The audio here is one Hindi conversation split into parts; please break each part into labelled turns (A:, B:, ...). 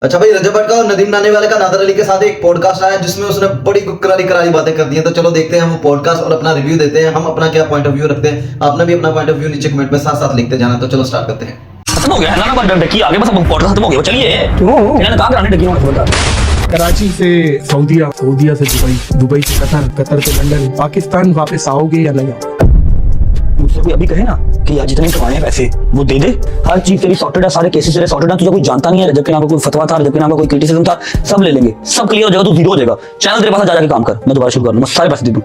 A: अच्छा भाई, रजब भट्ट का और नदीम नानीवाले का नादर अली के साथ एक पॉडकास्ट आया जिसमें उसने बड़ी करारी करारी बातें कर दी हैं। तो चलो देखते हैं हम पॉडकास्ट और अपना रिव्यू देते हैं, हम अपना क्या पॉइंट ऑफ व्यू रखते हैं। आपने भी अपना पॉइंट ऑफ व्यू नीचे कमेंट में साथ साथ लिखते जाना। तो चलो स्टार्ट करते हैं।
B: खत्म हो गया है ना बात डकी आगे, बस अब पॉडकास्ट खत्म हो गया। चलिए क्यों इन्होंने कहा कराने डकी होना बता।
C: कराची से सऊदीया, सऊदीया से दुबई, दुबई से कतर, कतर से लंदन, पाकिस्तान वापस आओगे या नहीं आओगे?
B: मुझसे कोई अभी कहे ना कि यार जितने कमाए हैं पैसे वो दे दे, हर चीज तेरी सॉर्टेड है, सारे केसेस तेरे सॉर्टेड है, तुझे कोई जानता नहीं है, रजब के नाम का कोई फतवा था, रजब के नाम का कोई क्रिटिसिज्म था, सब ले लेंगे, सब क्लियर हो जाएगा, तू जीरो हो जाएगा। चैनल तेरे पास जा जाके काम कर, मैं दोबारा शुरू कर लूंगा, सारे पैसे दे दूं।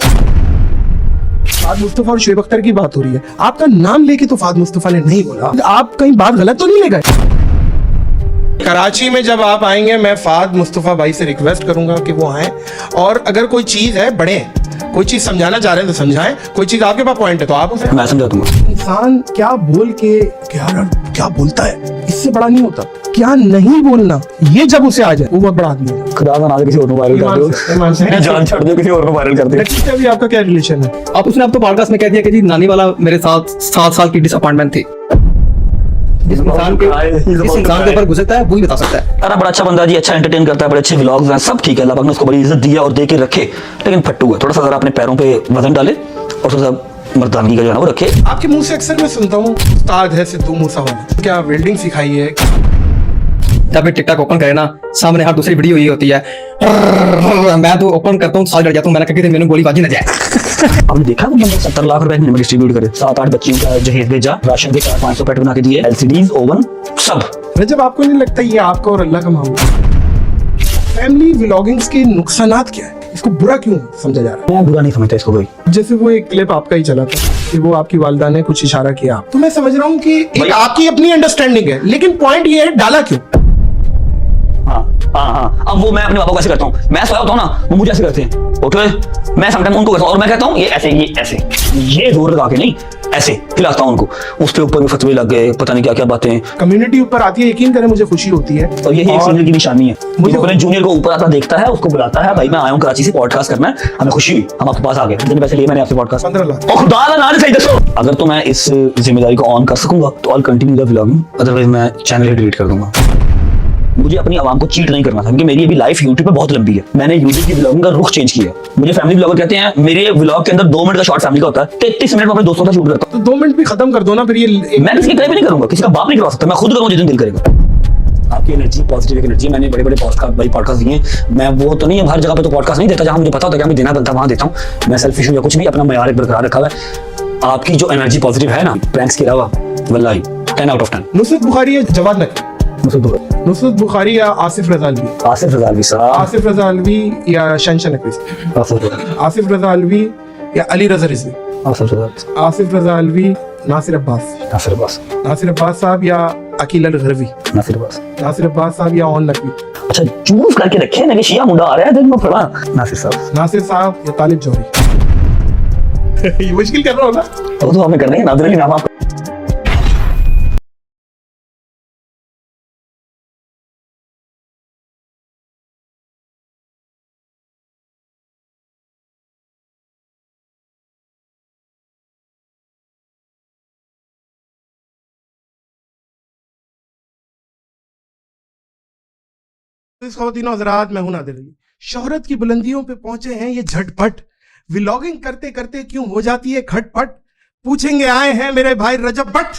C: फाद मुस्तफा और शुएब अख्तर की बात हो रही है, आपका नाम लेके तो फाद मुस्तफा ने नहीं बोला, आप कहीं बात गलत तो नहीं ले गए? कराची में जब आप आएंगे मैं फाद मुस्तफा भाई से रिक्वेस्ट करूंगा कि वो आए, और अगर कोई चीज है बढ़े, कोई चीज समझाना चाह रहे हैं तो समझाएं, कोई चीज आपके पास पॉइंट है तो आप उसे
B: मैं समझा दूंगा।
C: इंसान क्या बोल के क्या बोलता है इससे बड़ा नहीं होता, क्या नहीं बोलना ये जब उसे आ जाए वो बहुत बड़ा आदमी है।
B: खुदा का नाम किसी और को वायरल कर दो, जान छोड़ दो, किसी और को वायरल कर दे।
C: अभी आपका क्या रिलेशन है?
D: अब उसने अब तो पॉडकास्ट में कह दिया कि जी नानी वाला मेरे साथ 7 साल की डिसअपॉइंटमेंट थी। जिस इंसान के ऊपर गुजरता है वही बता सकता है।
B: अरे बड़ा अच्छा बंदा जी, अच्छा एंटरटेन करता है, बड़े अच्छे व्लॉग्स हैं, सब ठीक है, अल्लाह पाक ने उसको बड़ी इज्जत दिया और दे के रखे, लेकिन फट्टू है। थोड़ा सा जरा अपने पैरों पे वजन डाले और थोड़ा सा मर्दानगी का जो है वो रखे।
C: आपके मुंह से अक्सर मैं सुनता हूँ उस्ताद है सिद्धू मूसावाला, क्या वेल्डिंग सिखाई है?
D: जब मैं टिकटॉक ओपन करे ना, सामने हर दूसरी वीडियो ये होती है, मैं तो ओपन करता हूँ, साल डर जाता हूँ, मैंने कहा मेरे गोलीबाजी न जाए।
B: आपने देखा वो बंदा 70 लाख रुपए में डिस्ट्रीब्यूट करे, 7-8 बच्चियों का जहेज भेजा, राशन के 400-500 पैकेट बना के दिए, एलसीडीज, ओवन, सब।
C: रजब आपको नहीं लगता ये आपका और अल्लाह का मामला? फैमिली व्लॉगिंग्स के नुकसानात क्या है, इसको बुरा क्यों समझा जा रहा है?
B: मैं बुरा नहीं समझता इसको कोई।
C: जैसे वो एक क्लिप आपका ही चला था कि वो आपकी वालिदा ने कुछ इशारा किया, तो मैं समझ रहा हूँ कि एक आपकी अपनी अंडरस्टैंडिंग है, लेकिन पॉइंट ये है डाला क्यों?
B: हाँ, अब वो मैं अपने पापा को ऐसे करता हूँ, मैं सोया होता हूँ ना, वो मुझे ऐसे करते हैं, ओके, मैं समटाइम उनको करता हूँ और मैं कहता हूँ ये ऐसे, ये जोर लगा के नहीं, ऐसे हिलाता हूँ उनको, उसके ऊपर भी फतवे लग गए, पता नहीं क्या क्या बातें।
C: कम्युनिटी ऊपर आती है, यकीन करें मुझे खुशी होती है,
B: और यही एक सीनियर की निशानी है। मुझे अपने जूनियर को ऊपर आता देखता है, उसको बुलाता है, भाई मैं आया हूँ कराची से पॉडकास्ट करना है, हमें खुशी हुई, हम आपके पास आ गए, कितने पैसे लिए मैंने आपसे पॉडकास्ट?
C: 15 लाख।
B: और खुदा ना सही दसो, अगर तो मैं इस जिम्मेदारी को ऑन कर सकूंगा तो all continue the vlogging, otherwise मैं चैनल ही डिलीट कर दूंगा। मुझे अपनी आवाम को चीट नहीं करना था, क्योंकि मेरी अभी लाइफ यूट्यूब पे बहुत लंबी है, मैंने यूट्यूब की व्लॉगिंग का रुख चेंज किया। मुझे फैमिली व्लॉगर कहते हैं, मेरे व्लॉग के अंदर 2 मिनट का शॉर्ट फैमिली का होता है, 33 मिनट में अपने दोस्तों का शूट करता
C: तो 2 मिनट भी खत्म कर दो ना, फिर ये
B: मैं किसी की तरह भी नहीं करूंगा, किसी का बाप नहीं करवा सकता, मैं खुद करूंगा जितना दिल करेगा। आपकी एनर्जी पॉजिटिव एनर्जी, मैंने बड़े बड़े पॉडकास्ट दिए, मैं वो तो नहीं है हर जगह पे तो पॉडकास्ट नहीं देता, जहां मुझे पता होता है कि हमें देना बनता वहां देता हूं। मैं सेल्फिश हूं या कुछ भी, अपना मयार एक बरकरार रखा हुआ है। आपकी जो एनर्जी पॉजिटिव है ना, प्रैंक्स के अलावा, वल्लाही 10 out of 10।
C: नुसरत बुखारी या जवाद नकी? नुसरत बुखारी या आसिफ रजा अलवी?
B: आसिफ रजा अलवी साहब।
C: आसिफ रजा अलवी या शहनशाह नकवी? आसिफ रजा अलवी या अली रजा रिजवी? आसिफ रजा अलवी, नासिर अब्बास? नासिर अब्बास साहब या अकील अल गरवी? नासिर अब्बास साहब या ओन नकवी?
B: अच्छा चूज करके रखे ना कि शिया मुंडा आ रहा है दिन में फड़ा। नासिर
C: साहब या तालिब जौहरी? ये मुश्किल कर रहा हो ना?
B: तो हमें करना है नादिर अली नाम आपका।
C: ख़वातीन और हज़रात, मैं हूं नादिर अली। शोहरत की बुलंदियों पे पहुंचे हैं ये झटपट, व्लॉगिंग करते करते क्यों हो जाती है खटपट, पूछेंगे आए हैं मेरे भाई रजब भट्ट।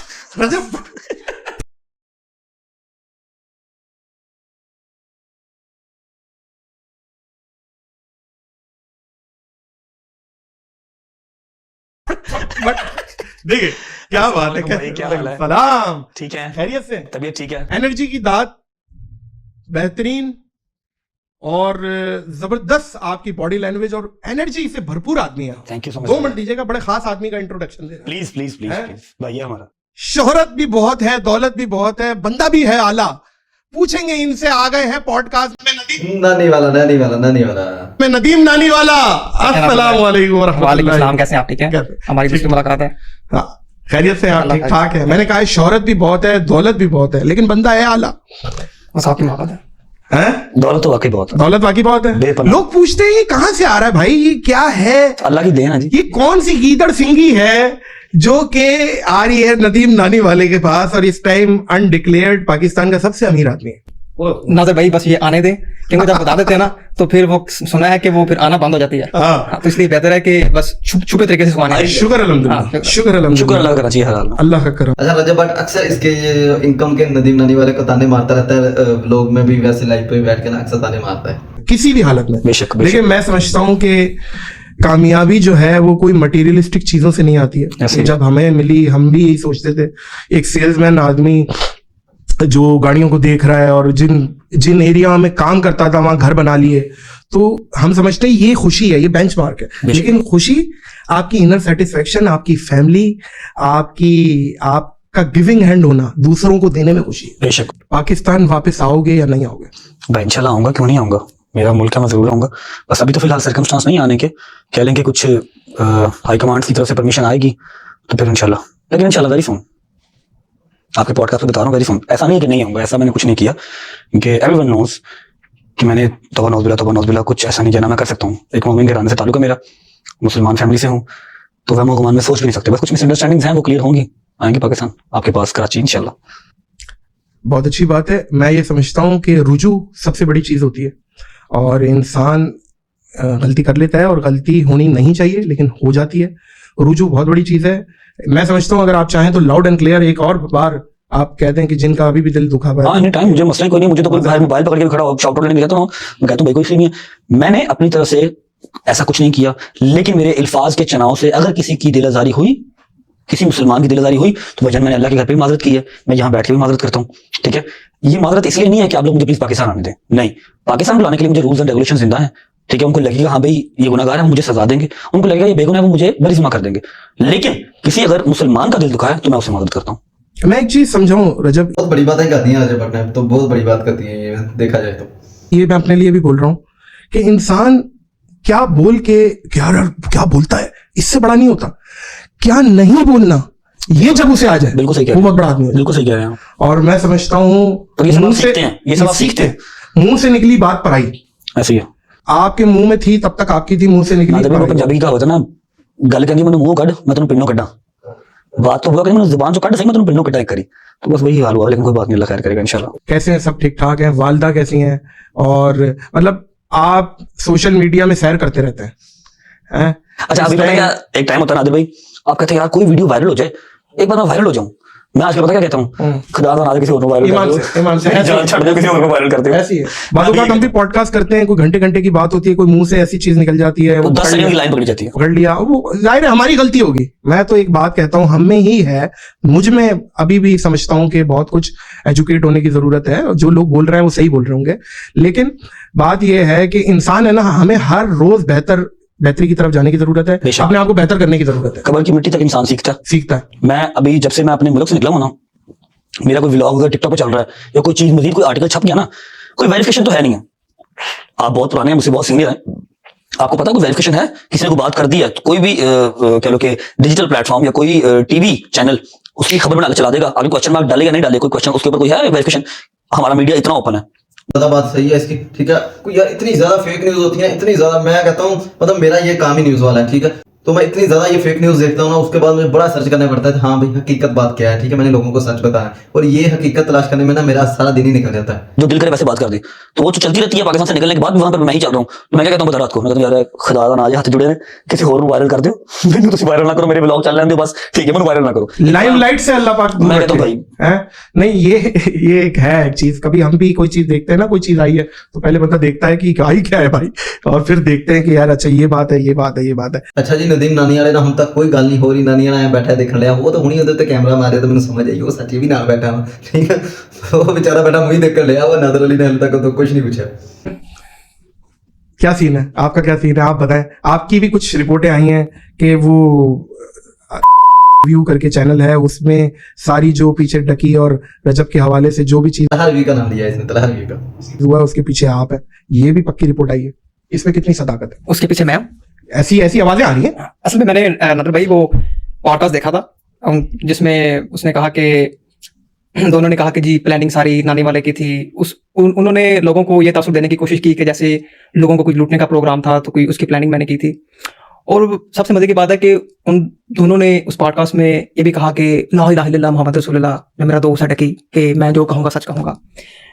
C: देखिए क्या बात है, क्या सलाम,
B: ठीक है,
C: खैरियत से,
B: तबीयत ठीक है,
C: एनर्जी की दात बेहतरीन और जबरदस्त आपकी बॉडी लैंग्वेज और एनर्जी से भरपूर आदमी है।
B: Thank you so much.
C: 2 minute दीजिएगा, बड़े खास आदमी का इंट्रोडक्शन दे।
B: प्लीज भाई हमारा
C: शोहरत भी बहुत है, दौलत भी बहुत है, बंदा भी है आला। पूछेंगे इनसे, आ गए हैं पॉडकास्ट में नदीम नानीवाला। अस्सलाम वालेकुम व रहमतुल्लाह।
D: सलाम, कैसे आप? ठीक है, हमारी दूसरी मुलाकात है।
C: हाँ, खैरियत से, आप ठीक ठाक है? मैंने कहा शोहरत भी बहुत है, दौलत भी बहुत है, लेकिन बंदा है आला।
D: बस आपकी मोहब्बत है।
B: दौलत तो वाकई बहुत है,
C: दौलत बाकी बहुत है। लोग पूछते हैं ये कहां से आ रहा है भाई, ये क्या है?
B: अल्लाह की देन है जी।
C: ये कौन सी गीदड़ सिंगी है जो कि आ रही है नदीम नानीवाले के पास, और इस टाइम अनडिक्लेयर्ड पाकिस्तान का सबसे अमीर आदमी है?
D: नाज़र भाई बस ये आने दें, क्योंकि जब बता देते हैं ना तो फिर वो सुना है कि वो फिर आना बंद हो जाती है।
C: हाँ।
D: तो इसलिए बेहतर है कि बस छुपे तरीके से सुनाने।
C: शुक्र अल्हम्दुलिल्लाह,
D: हाँ,
C: शुक्र अल्हम्दुलिल्लाह,
B: शुक्र अल्लाह करना चाहिए हर हाल में।
C: अल्लाह का करम।
A: अच्छा रजब, बट अक्सर इसके ये इनकम के नदीम नानी वाले को ताने मारता रहता है, लोग में भी वैसे लाइव पे बैठ के ना अक्सर ताने मारता है।
C: किसी भी हालत में
B: बेशक,
C: देखिए, मैं समझता हूँ कि कामयाबी जो है वो कोई मटेरियलिस्टिक चीजों से नहीं आती है।
B: ऐसे ही।
C: जब हमें मिली, हम भी यही सोचते थे, एक सेल्समैन आदमी जो गाड़ियों को देख रहा है और जिन एरिया में काम करता था वहां घर बना लिए, तो हम समझते हैं ये खुशी है, ये बेंचमार्क है। लेकिन खुशी आपकी इनर सेटिस्फेक्शन, आपकी फैमिली, आपका गिविंग हैंड होना, दूसरों को देने में खुशी है।
B: बेशक
C: पाकिस्तान वापस आओगे या नहीं आओगे?
B: भाई इंशाल्लाह आऊंगा, क्यों नहीं आऊंगा, मेरा मुल्क है, मैं जरूर आऊंगा। बस अभी तो फिलहाल सर्कमस्टांस नहीं आने के, कह लेंगे कुछ हाई कमांड की तरफ से परमिशन आएगी तो फिर इंशाल्लाह, लेकिन इंशाल्लाह वेरी सून, आपके पॉडकास्ट पे बता रहा हूँ वेरी सून। ऐसा नहीं है कि नहीं आऊंगा, ऐसा मैंने कुछ नहीं किया, क्योंकि एवरीवन नोज कि मैंने तौबा नौज़ कुछ ऐसा नहीं किया, ना मैं कर सकता हूँ। एक मोमिन घराने से ताल्लुक है मेरा, मुसलमान फैमिली से हूँ, तो वह गुमान में सोच भी नहीं सकते। बस कुछ मिसअंडरस्टैंडिंग्स हैं, वो क्लियर होंगी, आएंगे पाकिस्तान आपके पास, कराची इंशाल्लाह।
C: बहुत अच्छी बात है। मैं ये समझता हूँ कि रुजू सबसे बड़ी चीज होती है, और इंसान गलती कर लेता है और गलती होनी नहीं चाहिए लेकिन हो जाती है। रुजू बहुत बड़ी चीज है। मैं समझता हूँ अगर आप चाहें तो लाउड एंड क्लियर एक और बार आप कहते हैं कि जिनका अभी भी दिल दुखा हुआ है।
B: हाँ, एनी टाइम, मुझे मसला कोई नहीं, मुझे तो कोई बाहर मोबाइल पकड़ के खड़ा हो शाउट आउट लेने जाता हूँ, मैं कहता हूँ भाई कोई इशू नहीं है, मैंने अपनी तरफ से ऐसा कुछ नहीं किया, लेकिन मेरे अल्फाज के चुनाव से अगर किसी की दिल आजारी हुई, किसी मुसलमान की दिल आजारी हुई, तो वजन मैंने अल्लाह के घर पे भी माजरत की है, मैं यहाँ बैठ के भी माजरत करता हूँ। ठीक है, ये माजरत इसलिए नहीं है कि आप लोग मुझे प्लीज पाकिस्तान आने दें, नहीं, पाकिस्तान बुलाने के लिए मुझे रूल्स एंड रेगुलेशन जिंदा है। ठीक है, उनको लगेगा हाँ भाई ये गुनाहगार है, मुझे सजा देंगे, उनको लगेगा ये बेगुनाह है, वो मुझे बरिज़मा कर देंगे, लेकिन किसी अगर मुसलमान का दिल दुखा है तो मैं उससे मदद करता हूँ।
C: मैं एक चीज समझाऊं रजब,
A: बहुत बड़ी बातें करती हैं रजब पटनायक, तो बहुत बड़ी बात करती हैं ये, देखा जाए तो।
C: ये मैं अपने लिए भी बोल रहा हूँ कि इंसान क्या बोल के क्या बोलता है, इससे बड़ा नहीं होता। क्या नहीं बोलना, ये जब उसे आ जाए,
B: बिल्कुल सही कह
C: वो
B: रहे हैं,
C: बहुत बड़ा आदमी है।
B: बिल्कुल सही कह रहे हैं।
C: और मैं समझता हूँ
B: तो ये सब आप
C: मुंह से-
B: सीखते हैं, ये सब आप सीखते हैं,
C: मुंह से निकली बात पर आई,
B: ऐसे ही है।
C: आपके मुंह में थी तब तक आपकी थी, मुंह से निकली
B: नाज़र भाई,
C: पर
B: वो
C: आई।
B: पंजाबी का होता है ना, गल कहती मैंने मुंह कढ़, मैं तेन पिंडों कड्डा, बात तो हुआ कि मैंने जुबान जो कढ़ सही, मैं तेन पिंडों कड्डा करी, तो बस वही हाल हुआ, लेकिन कोई बात नहीं, अल्लाह खैर करेगा इंशाल्लाह।
C: कैसे हैं? सब ठीक ठाक हैं? वालदा कैसी हैं? और मतलब आप सोशल मीडिया में सैर करते रहते हैं?
B: अच्छा, अभी पता है क्या एक टाइम होता है नादिर भाई, आप कहते हैं यार कोई वीडियो वायरल हो जाए, एक बार मैं वायरल हो जाऊं, मैं आजकल पता क्या कहता हूँ, खुदा का नाज़ किसी और को वायरल
C: ईमान
B: कर
C: से, ईमान से।
B: दो, जान छड़ दो, किसी और को वायरल कर दो।
C: ऐसी है बातों का। हम भी पॉडकास्ट करते हैं, कोई घंटे घंटे की बात होती है, कोई मुंह से ऐसी चीज निकल जाती है,
B: तो
C: वो
B: 10 सेकंड की लाइन पकड़ी जाती है।
C: पकड़ लिया, वो जाहिर है हमारी गलती होगी। मैं तो एक बात कहता हूँ, हम में ही है, मुझ में अभी भी समझता हूँ कि बहुत कुछ एजुकेट होने की जरूरत है, और जो लोग बोल रहे हैं वो सही बोल रहे होंगे, लेकिन बात यह है कि इंसान है ना, हमें हर रोज बेहतरी की तरफ जाने की जरूरत है,
B: बेशक।
C: अपने आप को बेहतर करने की जरूरत है,
B: कबर की मिट्टी तक इंसान सीखता है। मैं अभी जब से मैं अपने मुल्क से निकला हूं ना, मेरा कोई व्लॉग अगर टिकटॉक पे चल रहा है या कोई चीज मजीद कोई आर्टिकल छप गया ना, कोई वेरिफिकेशन तो है नहीं है। आप बहुत पुराने हैं, मुझसे बहुत सीनियर हैं, आपको पता है कोई वेरिफिकेशन है, किसी ने कोई बात कर दी है तो कोई भी कह लो कि डिजिटल प्लेटफॉर्म या कोई टीवी चैनल उसकी खबर बना के चला देगा, आगे क्वेश्चन मार्क डालेगा नहीं डालेगा, कोई क्वेश्चन उसके ऊपर कोई है वेरिफिकेशन। हमारा मीडिया इतना ओपन है।
A: ज्यादा बात सही है इसकी, ठीक है। कोई यार इतनी ज्यादा फेक न्यूज होती है, इतनी ज्यादा, मैं कहता हूँ मतलब मेरा ये काम ही न्यूज वाला है, ठीक है, तो मैं इतनी ज्यादा ये फेक न्यूज देखता हूँ ना, उसके बाद मुझे बड़ा सर्च करना पड़ता है, हाँ भाई हकीकत बात क्या है, ठीक है, मैंने लोगों को सच बताया, और ये हकीकत तलाश करने में ना मेरा सारा दिन ही निकल जाता है।
B: जो दिल करे वैसे बात कर दी, तो वो तो चलती रहती है। पाकिस्तान से निकलने के बाद भी वहां पर मैं ही चल रहा हूँ, तो मैं क्या कहता हूँ बता रात को, मैं कहता हूँ यार खुदा का नाज हाथ जुड़े हैं, किसी और को वायरल कर दो, मैंने तो वायरल ना करो, मेरे ब्लॉग चल रहे हैं बस, ठीक है, मैंने वायरल ना करो।
C: लाइमलाइट से अल्लाह पाक दूर
B: मैं कहता हूँ
C: रखे।
B: भाई।
C: हैं? नहीं, ये एक है एक चीज, कभी हम भी कोई चीज देखते हैं ना, कोई चीज आई है तो पहले बंदा देखता है कि आई क्या है भाई, और फिर देखते हैं कि यार अच्छा ये बात है, ये बात है, ये बात है।
A: अच्छा जी, नदीम नानी वाले ना हम तक कोई गल नहीं हो रही, नानी वाला बैठा है देखने लिया, वो तो हुणी उधर कैमरा मारे तो मैंने समझ आई वो सच्ची भी ना बैठा हुआ, ठीक है, वो बेचारा बैठा मुझे देख कर लिया, वो नादर अली ने हाल तक तो कुछ नहीं पूछा।
C: क्या सीन है आपका, क्या सीन है आप बताएं। आपकी भी कुछ रिपोर्टें आई हैं कि वो व्यू करके चैनल है, उसमें सारी जो पीछे डकी और रजब के हवाले से जो भी चीज
A: तलहर वी का नाम लिया इसने, तलहर वी का
C: हुआ है उसके पीछे आप है, ये भी पक्की रिपोर्ट आई है। इसमें कितनी सदाकत है?
D: उसके पीछे मैं हूं।
C: ऐसी ऐसी आवाजें आ रही हैं।
D: असल में मैंने नादर भाई वो पॉडकास्ट देखा था, जिसमें उसने कहा कि दोनों ने कहा कि जी प्लानिंग सारी नानी वाले की थी। उन्होंने लोगों को ये तासुर देने की कोशिश की कि जैसे लोगों को कुछ लूटने का प्रोग्राम था तो कोई उसकी प्लानिंग मैंने की थी। और सबसे मजे की बात है कि उन दोनों ने उस पॉडकास्ट में ये भी कहा कि ला इलाहा इल्लल्लाह मुहम्मद रसूलुल्लाह, मैं मेरा दोस्त है डकी कि मैं जो कहूँगा सच कहूँगा।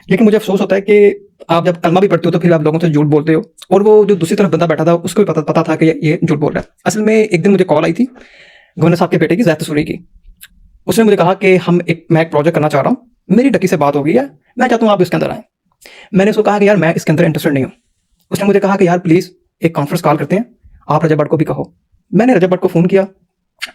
D: लेकिन मुझे अफसोस होता है कि आप जब कलमा भी पढ़ते हो तो फिर आप लोगों से झूठ बोलते हो, और वो जो दूसरी तरफ बंदा बैठा था उसको भी पता था कि ये झूठ बोल रहा है। असल में एक दिन मुझे कॉल आई थी गवर्नर साहब के बेटे की, ज़ैद तसूरी की। उसने मुझे कहा कि मैं एक प्रोजेक्ट करना चाह रहा हूँ, मेरी डकी से बात हो गई है, मैं चाहता हूँ आप इसके अंदर आएँ। मैंने उसको कहा कि यार मैं इसके अंदर इंटरेस्टेड नहीं हूँ। उसने मुझे कहा कि यार प्लीज़ एक कॉन्फ्रेंस कॉल करते हैं, आप रजब भट्ट को भी कहो। मैंने रजब भट्ट को फ़ोन किया,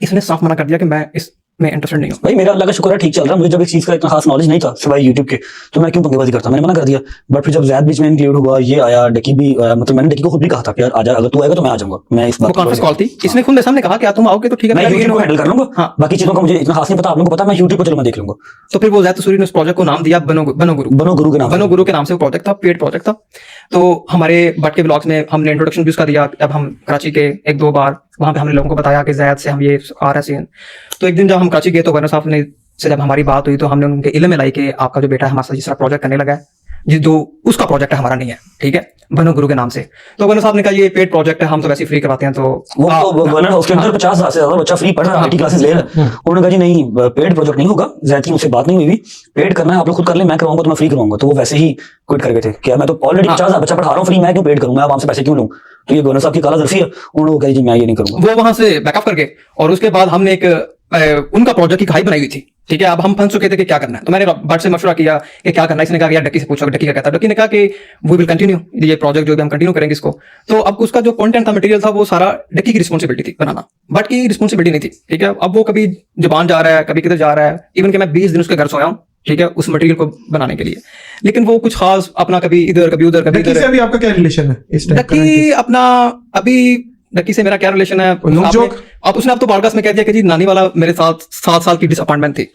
D: इसने साफ मना कर दिया कि मैं इसमें इंटरेस्टेड नहीं हूँ।
B: भाई मेरा अल्लाह का शुक्र है ठीक चल रहा है। मुझे जब इस चीज का इतना खास नॉलेज नहीं था सिवाय यूट्यूब के, तो मैं क्यों पंगेबाजी करता, मैंने मना कर दिया। बट फिर जब ज़ैद बीच में इंक्लूड हुआ, ये आया, डकी भी आया, मतलब मैंने डकी को खुद भी कहा था कि यार आजा, अगर तू आएगा तो मैं आ जाऊंगा। मैं इस
D: वो
B: बात
D: कॉन्फ्रेंस कॉल थी, इसने खुद मेरे सामने कहा कि तुम आओगे तो ठीक है,
B: मैं यूट्यूब को हैंडल कर लूंगा।
D: हाँ।
B: बाकी चीजों का मुझे इतना खास नहीं पता, आप लोगों को पता, मैं यूट्यूब को चलो मैं देख लूंगा।
D: तो फिर वो ज़ैद तसूरी ने उस प्रोजेक्ट को नाम दिया बनो गुरु।
B: बनो गुरु के नाम से।
D: बनो गुरु के नाम से वो प्रोजेक्ट था, पेड प्रोजेक्ट था। तो हमारे भट्ट के ब्लॉग्स में हमने इंट्रोडक्शन भी उसका दिया। अब हम कराची के एक दो बार वहाँ पे हमने लोगों को बताया कि ज़ैद से हम ये आ रहा है सीन। तो एक दिन जब हम कराची गए तो गवर्नर साहब ने से जब हमारी बात हुई तो हमने उनके इल्म में लाई कि आपका जो बेटा है हमारे साथ जिस तरह प्रोजेक्ट करने लगा है, जो उसका प्रोजेक्ट है हमारा नहीं है, ठीक है, बनो गुरु के नाम से। तो गवर्नर साहब ने कहा ये पेड प्रोजेक्ट है, हम तो वैसे फ्री करवाते हैं। तो
B: वो तो गवर्नर हाउस के अंदर 50,000 से ज्यादा बच्चा फ्री पढ़ रहा है, आईटी क्लासेस ले रहा है। उन्होंने कहा जी नहीं, पेड प्रोजेक्ट नहीं होगा, ज़ैद की मुझसे बात नहीं हुई हुई, पेड करना है आप लोग खुद कर ले, मैं करवाऊंगा तो मैं फ्री करवाऊंगा। तो वो वैसे ही क्विट कर गए थे कि मैं तो ऑलरेडी 50,000 बच्चा पढ़ा रहा हूँ फ्री, मैं क्यों पेड करूँ, मैं आवाम से पैसे क्यों लूँ। तो ये गवर्नर साहब की काला दर्शी है, उन्होंने कहा जी मैं ये नहीं करूंगा।
D: वो वहां से बैकअप कर गए और उसके बाद हमने एक उनका प्रोजेक्ट की खाई बनाई हुई थी, ठीक है। अब हम फंस चुके थे कि क्या करना है, तो मैंने भट्ट से मशवरा किया कि क्या करना है। इसने कहा कि यार डक्की से पूछो, डक्की क्या कहता है। डक्की ने कहा कि वी विल कंटिन्यू, ये प्रोजेक्ट जो हम कंटिन्यू करेंगे इसको। तो अब उसका जो कंटेंट था, मटेरियल था, वो सारा डक्की की रिस्पॉन्सिबिलिटी थी बनाना, भट्ट की रिस्पॉन्सिबिलिटी नहीं थी, ठीक है। अब वो कभी जुबान जा रहा है, कभी किधर जा रहा है, इवन कि मैं 20 दिन उसके घर सोया हूँ, ठीक है, उस मटेरियल को बनाने के लिए। लेकिन वो कुछ खास अपना कभी इधर कभी उधर कभी
C: डकी से
D: इधर।
C: अभी आपका क्या रिलेशन है इस टाइम?
D: डक्की अपना अभी डक्की से मेरा क्या रिलेशन है,
C: नोक-झोंक?
D: आप उसने अब तो पॉडकास्ट में कह दिया कि जी नानी वाला मेरे साथ 7 साल की डिसअपॉइंटमेंट थी।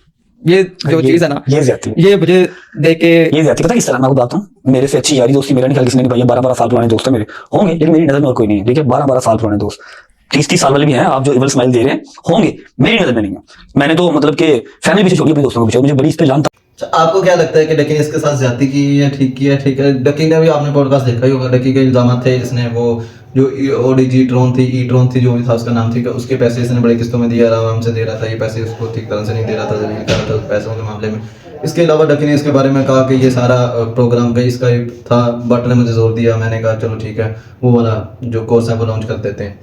D: ये जो चीज है ना,
B: ये ज्यादती है।
D: ये मुझे देख के
B: ये ज्यादती पता है किस तरह, मैं आपको बताता हूँ। मेरे से अच्छी यारी दोस्ती मेरा नहीं ख्याल किसी ने नहीं पाई। 12-12 साल पुराने दोस्त हैं मेरे, होंगे, लेकिन मेरी नजर में और कोई नहीं है, ठीक है। 12-12 साल पुराने दोस्त, 30-30 साल वाले भी हैं, आप जो इवल स्माइल दे रहे हैं होंगे, मेरी नजर में नहीं है। मैंने तो मतलब कि फैमिली पीछे छोड़ी, अपने दोस्तों को पीछे, मुझे बड़ी इस पे जानता।
A: अच्छा, आपको क्या लगता है कि डकी ने इसके साथ ज्यादती की है, ठीक किया, ठीक है? डकी ने भी, आपने पॉडकास्ट देखा ही होगा, डकी के इल्जाम थे, इसने वो जो ओडीजी ड्रोन थी, ई ड्रोन थी, जो भी था उसका नाम, ठीक है, उसके पैसे इसने बड़ी किस्तों में दिया, आराम से दे रहा था, ये पैसे उसको ठीक तरह से नहीं दे रहा था, जलील कर रहा था उस पैसों के मामले में। इसके अलावा डकी ने इसके बारे में कहा कि ये सारा प्रोग्राम का इसका ही था, बट ने मुझे जोर दिया, मैंने कहा चलो ठीक है, वो वाला जो कोर्स है वो लॉन्च कर देते हैं।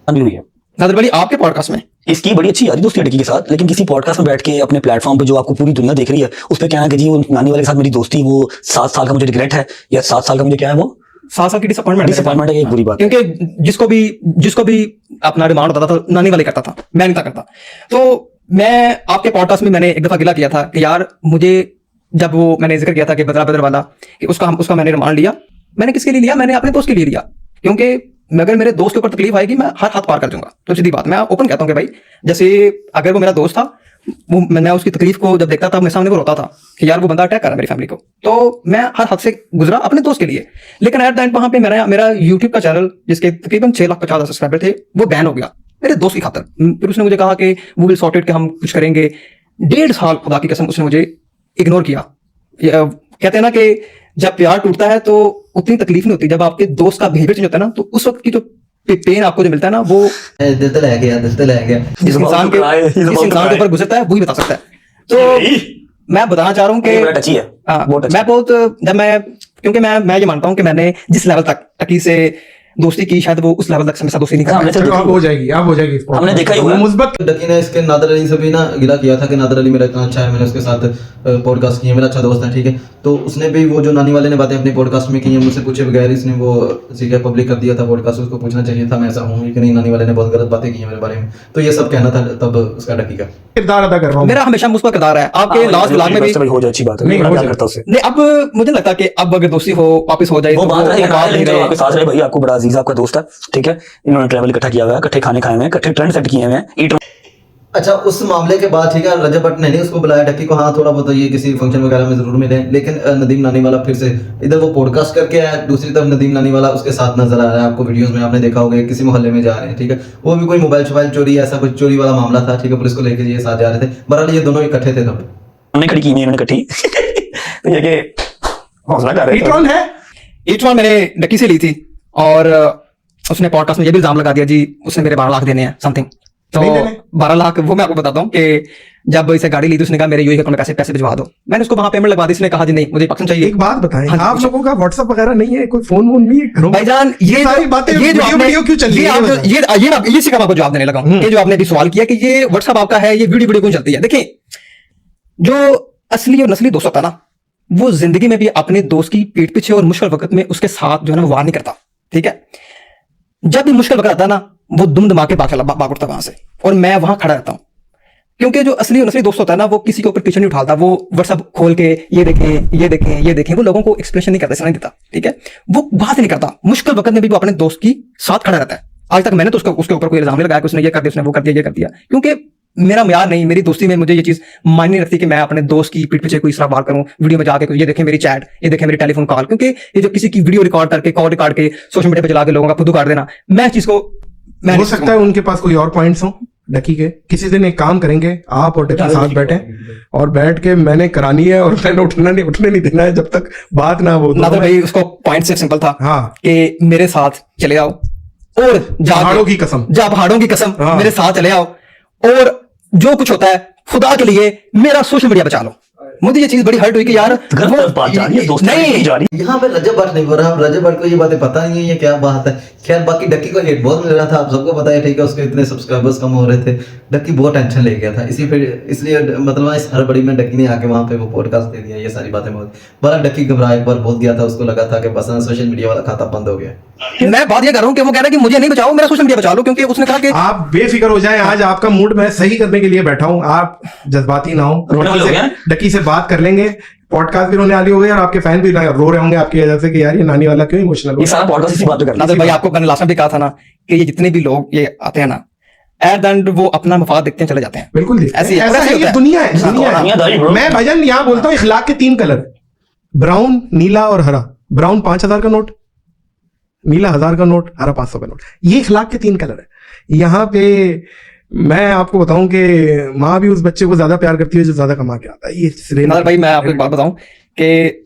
B: हुई है
D: नादिर भाई आपके पॉडकास्ट में
B: इसकी बड़ी अच्छी यारी दोस्ती है डकी के साथ, लेकिन किसी पॉडकास्ट में बैठ के अपने प्लेटफॉर्म पे जो आपको पूरी दुनिया देख रही है उस पर क्या है कि जी वो नानी वाले के साथ मेरी दोस्ती, वो 7 साल का मुझे रिग्रेट है, या 7 साल का मुझे क्या है, वो
D: 7 साल की डिसअपॉइंटमेंट
B: है, एक बुरी बात।
D: क्योंकि जिसको भी अपना रिमांड होता था नानी वाले करता था, मैं नहीं था करता। तो मैं आपके पॉडकास्ट में मैंने एक दफा गिला किया था कि यार मुझे, जब वो मैंने जिक्र किया था कि बदला बदल वाला, कि उसका मैंने रिमांड लिया, मैंने किसके लिए लिया, मैंने अपने दोस्त के लिए लिया, क्योंकि अगर मेरे दोस्त के ऊपर तकलीफ आएगी मैं हर हाथ पार कर दूंगा। तो सीधी बात, मैं ओपन कहता हूँ कि भाई, जैसे अगर वो मेरा दोस्त था, वो मैं उसकी तकलीफ को जब देखता था मेरे सामने वो रोता था कि यार वो बंदा अटैक कर रहा है मेरी फैमिली को, तो मैं हर हाथ से गुजरा अपने दोस्त के लिए। लेकिन एट द एंड वहां पे मेरा यूट्यूब का चैनल, जिसके तकरीबन 6,50,000 सब्सक्राइबर थे, वो बैन हो गया मेरे दोस्त की खातर। फिर उसने मुझे कहा कि वो विल सॉर्ट इट, कि हम कुछ करेंगे। 1.5 साल खुदा की कसम उसने मुझे इग्नोर किया। कहते हैं ना कि जब प्यार टूटता है तो उतनी तकलीफ नहीं होती, जब आपके दोस्त का बिहेवियर चेंज होता है ना, तो उस वक्त की जो पेन आपको जो मिलता है ना, वो
A: दिल तो लग गया, दिल तो लग गया।
D: जिस इंसान के ऊपर गुजरता है वही बता सकता है। तो मैं बताना चाह रहा हूँ कि
B: टची है,
D: हाँ,
B: बहुत
D: मैं बहुत, जब क्योंकि मैं ये मानता हूँ कि मैंने जिस लेवल तक टकी से दोस्ती की, शायद वो उस लेवल तक से दोस्ती नहीं कर
B: हमने
C: चलो अब हो जाएगी
B: हमने देखा ही
C: वो
B: हुआ है।
C: मुस्बत।
A: डकी ने इसके नादर अली से भी ना गिला किया था कि नादर अली मेरा इतना अच्छा है, मैंने उसके साथ पॉडकास्ट किया, मेरा अच्छा दोस्त है, ठीक है। तो उसने भी वो जो नानी वाले ने बातें अपने पॉडकास्ट में की हैं, मुझसे पूछे बगैर इसने वो सीखा पब्लिक कर दिया था पॉडकास्ट। उसको पूछना चाहिए था मैं ऐसा हूँ कि नहीं, नानी वाले ने बहुत गलत बातें की हैं मेरे बारे में। तो ये सब कहना था तब उसका डकी का
C: किरदार अदा कर रहा हूँ
D: मेरा हमेशा मुस्बत किरदार है। आपके लास्ट ब्लॉग में भी
B: हो जाए, अच्छी बात है,
C: नहीं,
B: मैं
C: हो
B: क्या
C: जाए।
B: करता उससे
D: नहीं, अब मुझे लगता है कि अब अगर दोस्ती हो वापस हो जाए
B: वो
D: तो
B: बात रही,
D: बात नहीं
B: चलो
D: रहे।
B: आपके साथ रहे भाई, आपको बड़ा अजीज आपका दोस्त है, ठीक है। इन्होंने ट्रैवल इकट्ठा किया हुआ है, इकट्ठे खाने खाए हुए हैं, इकट्ठे ट्रेंड सेट किए हुए हैं, ईट।
A: अच्छा, उस मामले के बाद ठीक है, रजब भट्ट ने नहीं उसको बुलाया डक्की को, हाँ थोड़ा बहुत ये किसी फंक्शन वगैरह में जरूर मिले, लेकिन नदीम नानी वाला फिर से इधर वो पॉडकास्ट करके आया, दूसरी तरफ नदीम नानी वाला उसके साथ नजर आ रहा है आपको वीडियोस में, आपने देखा होगा किसी मोहल्ले में जा रहे हैं, ठीक है। वो भी कोई मोबाइल शोबाइल चोरी, ऐसा कुछ चोरी वाला मामला था, ठीक है। पुलिस को लेकर ये साथ जा रहे थे, बहरहाल ये दोनों इकट्ठे थे तब।
B: हमने खड़ी की नहीं, उन्होंने इकट्ठी तो ये कि हौसला कर रहे
C: ईट्रॉन है।
D: ईट्रॉन मैंने डक्की से ली थी और उसने पॉडकास्ट में ये भी इल्जाम लगा दिया जी उसने मेरे 12 लाख देने हैं समथिंग, तो
C: नहीं देने?
D: 12 लाख वो मैं आपको बताता हूँ कि जब इसे गाड़ी ली थी उसने कहा मेरे यूएई अकाउंट में पैसे पैसे भिजवा दो। मैंने उसको वहां पेमेंट लगवा दी, इसने कहा जी नहीं मुझे पाकिस्तान चाहिए।
C: एक बात बताएं,
D: हाँ जी,
C: आप
D: पूछो।
C: लोगों का व्हाट्सएप वगैरह नहीं है, कोई फोन वोन नहीं है घरों में?
D: भाईजान ये
C: सारी
D: जो-
C: बातें
D: ये जो आपने
C: वीडियो क्यों चल रही
D: ये
C: है?
D: आप
C: ये
D: जो-
C: बताएं।
D: ये इसी का मैं आपको जवाब देने लगा हूं कि जो आपने अभी सवाल किया कि ये व्हाट्सएप आपका है, ये वीडियो क्यों चलती है। देखिए जो असली और नस्ली दोस्त होता है ना, वो जिंदगी में भी अपने दोस्त की पीठ पीछे और मुश्किल वक्त में उसके साथ जो है ना वो वार नहीं करता, ठीक है। जब भी मुश्किल वक्त आता है ना, वो दुम दमा के भाग उठता वहां से, और मैं वहां खड़ा रहता हूं। क्योंकि जो असली और नस्ली दोस्त होता है ना, वो किसी के ऊपर पीछे नहीं उठाता, वो व्हाट्सएप खोल के ये देखें ये देखें ये देखें, वो लोगों को एक्सप्रेशन नहीं करता, नहीं देता, ठीक है। वो बात नहीं करता, मुश्किल वक्त में भी वो अपने दोस्त की साथ खड़ा रहता है। आज तक मैंने तो उसके ऊपर कोई इल्जाम नहीं लगाया कि उसने ये कर दिया, उसने वो कर दिया, ये कर दिया, क्योंकि मेरा म्यार नहीं, मेरी दोस्ती में मुझे ये चीज मायने नहीं रखती कि मैं अपने दोस्त की पीठ पीछे कोई इसरा बात करूं, वीडियो में जाके ये देखें मेरी चैट, ये देखें मेरी टेलीफोन कॉल। क्योंकि ये जो किसी की वीडियो रिकॉर्ड करके कॉल रिकॉर्ड के सोशल मीडिया पे चला के लोगों का फुदू काट देना, मैं इस चीज को मैं
C: हो
D: नहीं
C: सकता है उनके पास कोई और पॉइंट्स हो डकी के। किसी दिन एक काम करेंगे, आप और डकी साथ बैठे और बैठ के मैंने करानी है और मैंने उठने नहीं देना है जब तक बात ना हो।
D: नादर भाई उसको पॉइंट सिर्फ सिंपल था
C: हाँ।
D: कि मेरे साथ चले आओ और
C: पहाड़ों की कसम।
D: जा पहाड़ों की कसम
C: हाँ।
D: मेरे साथ चले आओ, और जो कुछ होता है खुदा के लिए मेरा सोशल मीडिया बचा लो। मुझे ये चीज बड़ी हर्ट हुई कि यार
B: गलत बात जा रही है, दोस्त
D: नहीं
B: जा रही
A: यहाँ पे रजब भट्ट नहीं बोल रहा, रजब भट्ट को ये बातें पता नहीं है ये क्या बात है। खैर बाकी डक्की को हेट बहुत मिल रहा था, आप सबको पता है, ठीक है। उसके इतने सब्सक्राइबर्स कम हो रहे थे, डक्की बहुत टेंशन ले गया था, इसलिए मतलब इस हड़बड़ी में डक्की ने आके वहां पे वो पॉडकास्ट दे दिया, ये सारी बातें बहुत बड़ा डक्की घबरा एक बार बोल दिया था, उसको लगा था कि बस सोशल मीडिया वाला खाता बंद हो गया।
D: मैं बात ये कर रहा हूँ कि वो कह रहा है कि मुझे नहीं बचाओ, मेरा सोशल मीडिया बचा लो, क्योंकि उसने कहा कि
C: आप बेफिक्र हो जाएं, आज आपका मूड मैं सही करने के लिए बैठा हूं, आप जज्बाती ना हो।
B: रोने वाले हो गए?
C: डकी से बात कर लेंगे, पॉडकास्ट भी रोने वाली हो गई और आपके फैन भी रो रहे होंगे आपकी वजह से कि यार ये नानी वाला क्यों इमोशनल
B: ये सारा पॉडकास्ट इसी बात पे करना
D: नादिर भाई आपको मैंने लास्ट में भी कहा था ना कि ये जितने भी लोग ये आते हैं ना, एट द एंड वो अपना मफाद देखते हैं चले जाते हैं।
C: बिल्कुल जी।
D: ऐसी-
C: ऐसा
D: ऐसा
C: है,
D: ही
C: ये
D: होता है।
C: दुनिया है, दुनिया
B: दुनियादारी
C: है।
B: bro।
C: मैं भाईजान यहाँ बोलता हूँ इखलाक के 3 कलर, ब्राउन, नीला और हरा। ब्राउन 5,000 का नोट, नीला 1,000 का नोट, हरा 500 का नोट, ये इखलाक के 3 कलर है। यहाँ पे मैं आपको बताऊं कि माँ भी उस बच्चे को ज्यादा प्यार करती है जो ज्यादा कमा के आता है। ये
D: नादिर भाई मैं आपको एक बात बताऊं कि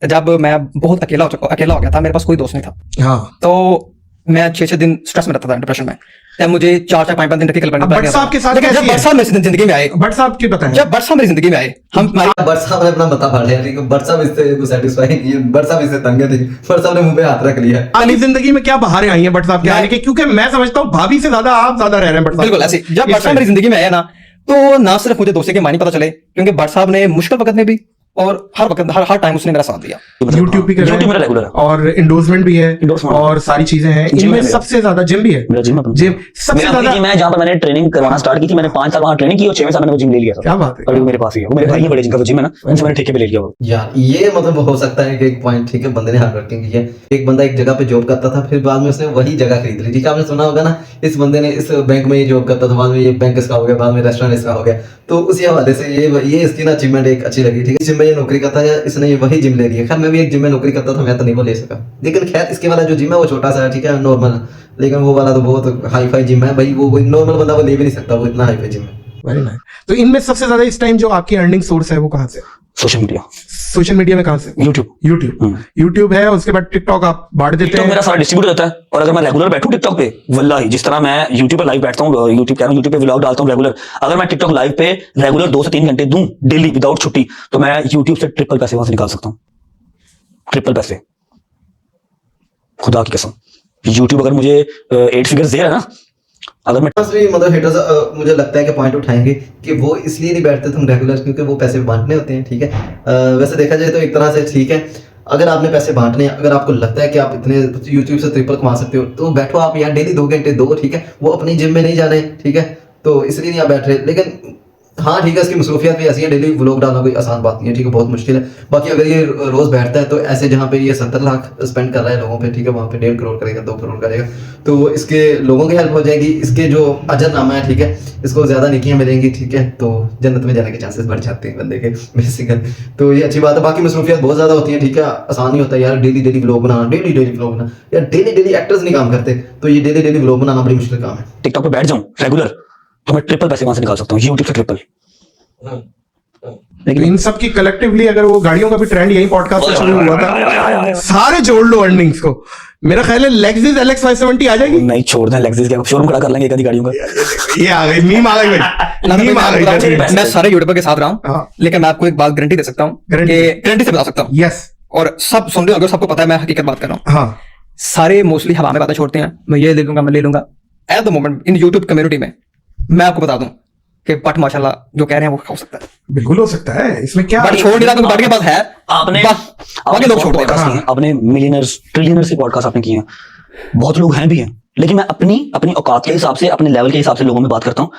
D: जब मैं बहुत अकेला हो गया था, मेरे पास कोई दोस्त नहीं था,
C: हाँ।
D: तो मैं 6-6 दिन स्ट्रेस में रहता था, डिप्रेशन में। तब मुझे 4-5 दिन तक
C: अब भट्ट साहब के साथ
D: लेकिन
C: कैसी
D: जब
C: है?
D: भट्ट साहब मेरी जिंदगी में आए,
C: भट्ट साहब की बताएं।
D: जब भट्ट साहब मेरी जिंदगी में आए, हम
A: भट्ट साहब ने अपना बता फाड़ लिया, ठीक है। भट्ट साहब इससे सेटिस्फाई नहीं है, भट्ट साहब इससे तंग थे, भट्ट साहब ने मुंह पे हाथ रख लिया।
C: अपनी जिंदगी में क्या बहारें आई हैं भट्ट साहब के आने की? क्योंकि मैं समझता हूँ भाभी से ज्यादा आप ज्यादा रह रहे हैं भट्ट साहब।
D: बिल्कुल ऐसे जब भट्ट साहब मेरी जिंदगी में आए ना, तो ना सिर्फ मुझे दोस्ती के मायने पता चले, क्योंकि भट्ट साहब ने मुश्किल वक्त में भी और हर वक्त हर टाइम उसने मेरा साथ दिया।
C: यूट्यूब भी कर
B: YouTube मेरा
C: रहे
B: रेगुलर
C: हैं
B: है।
C: और इंडोर्समेंट भी है
B: Endorsement।
C: और सारी चीजें हैं।
B: जिम
C: इनमें
B: है मेरा।
C: सबसे ज्यादा जिम भी है।
B: मेरा जिम अपना
C: जिम सबसे
B: मेरा
C: ज्यादा।
B: कि मैं जहाँ पर मैंने ट्रेनिंग करवाना स्टार्ट की थी, मैंने 5 साल वहाँ ट्रेनिंग की और 6वें साल मैंने वो जिम ले लिया था।
C: क्या बात है।
B: और वो मेरे पास ही है, वो मेरे भाई के बड़े जिम का वो जिम है ना, उनसे मैंने ठेके पे ले लिया वो।
A: यार ये मतलब हो सकता है कि एक पॉइंट, ठीक है, बंदे ने हार्ड वर्किंग की है। एक बंदा एक जगह पे जॉब करता था, फिर बाद में उसने वही जगह खरीद ली, ठीक है। आपने सुना होगा ना, इस बंदे ने इस बैंक में ये जॉब करता था, बाद में ये बैंक इसका हो गया, बाद में रेस्टोरेंट इसका हो गया। तो उसी हवाले से ये इसकी ना अचीवमेंट एक अच्छी लगी, ठीक है। जिम में ये नौकरी करता है, इसने ये वही जिम ले लिया। खैर मैं भी एक जिम में नौकरी करता था, मैं तो नहीं वो ले सका, लेकिन खैर इसके वाला जो जिम है वो छोटा सा है, ठीक है, नॉर्मल। लेकिन वो वाला तो बहुत हाई फाई जिम है भाई, वो नॉर्मल बंदा वो ले भी नहीं सकता, वो इतना हाई फाई जिम है।
C: Very nice. तो इनमें सबसे ज्यादा इस टाइम जो आपकी अर्निंग सोर्स है वो कहाँ से?
B: सोशल मीडिया,
C: सोशल मीडिया में कहाँ से?
B: यूट्यूब।
C: यूट्यूब है, उसके बाद टिकटॉक आप बांट देते
B: टिकटॉक
C: हैं।
B: मेरा सारा डिस्ट्रीब्यूट रहता है, और अगर मैं रेगुलर बैठूं टिकटॉक पे, वल्लाही जिस तरह मैं यूट्यूब पे लाइव बैठता हूँ, यूट्यूब पे व्लॉग डालता हूँ रेगुलर, अगर मैं टिकटॉक लाइव पे रेगुलर 2 से 3 घंटे दूं डेली विदाउट छुट्टी, तो मैं यूट्यूब से ट्रिपल पैसे वहां से निकाल सकता हूँ। ट्रिपल पैसे, खुदा की कसम। यूट्यूब अगर मुझे 8 फिगर्स दे रहा है ना, अगर मैं
A: बस भी मतलब हेटर्स मुझे लगता है कि पॉइंट उठाएंगे कि वो इसलिए नहीं बैठते तुम रेगुलर, क्योंकि वो पैसे बांटने होते हैं, ठीक है। वैसे देखा जाए तो एक तरह से ठीक है, अगर आपने पैसे बांटने हैं, अगर आपको लगता है कि आप इतने यूट्यूब से ट्रिपल कमा सकते हो, तो बैठो आप यहाँ डेली 2 घंटे दो, ठीक है। वो अपनी जिम में नहीं जाने, ठीक है, तो इसलिए नहीं आप बैठ रहे। लेकिन हाँ ठीक है, इसकी मसरूफियत भी ऐसी है, डेली व्लॉग डालना कोई आसान बात नहीं है, ठीक है, बहुत मुश्किल है। बाकी अगर ये रोज बैठता है, तो ऐसे जहाँ पे ये 70 लाख स्पेंड कर रहा है लोगों पे, ठीक है, वहाँ पे 1.5 करोड़ करेगा, 2 करोड़ करेगा, तो इसके लोगों की हेल्प हो जाएगी, इसके जो अजरनामा है, ठीक है, इसको ज्यादा नेकियां मिलेंगी, ठीक है, तो जन्नत में जाने के चांसेस बढ़ जाते हैं बंदे के बेसिकल। तो ये अच्छी बात है। बाकी मसरूफियत बहुत ज्यादा होती है, ठीक है, आसान नहीं होता यार डेली व्लॉग बनाना, डेली व्लॉग बनाना यार, डेली एक्टर्स नहीं काम करते, तो ये डेली व्लॉग बनाना बड़ी मुश्किल काम है।
B: टिकटॉक पे बैठ जाऊं रेगुलर, तो मैं ट्रिपल पैसे वहां से निकाल सकता हूँ, यूट्यूब से ट्रिपल।
C: तो इन सब की कलेक्टिवली अगर वो गाड़ियों का भी ट्रेंड यही पॉडकास्ट से शुरू हुआ था, सारे जोड़ लो अर्निंग्स को, मेरा ख्याल है लेक्सिस LX 570 आ जाएगी।
B: नहीं छोड़ दें, लेक्सिस का शोरूम खड़ा कर लेंगे एक आधी गाड़ियों का।
C: ये आ गई मीम, आ गई भाई, मीम आ गई।
D: मैं सारे यूट्यूबर के साथ रहा
C: हाँ।
D: हूँ, लेकिन मैं आपको एक बात गारंटी दे सकता हूँ, गारंटी से बता सकता हूँ,
C: यस,
D: और सब सुन रहे होंगे, सबको पता है मैं हकीकत बात कर रहा हूँ।
C: हाँ,
D: सारे मोस्टली हवा में बातें छोड़ते हैं, मैं ये ले लूंगा, मैं ले लूंगा। At the moment in YouTube community में मैं आपको बता दूं कि बट माशाल्लाह जो कह रहे हैं वो हो सकता है,
C: बिल्कुल हो सकता है, इसमें क्या
D: बट छोड़ नहीं रहा, क्योंकि बट के पास है,
B: आपने
D: बाकी लोग छोड़ते हैं।
B: हाँ। आपने मिलियनर्स ट्रिलियनर्स के पॉडकास्ट आपने किए हैं, बहुत लोग हैं भी हैं, लेकिन मैं अपनी औकात के हिसाब से, अपने लेवल के हिसाब से लोगों में बात करता हूँ।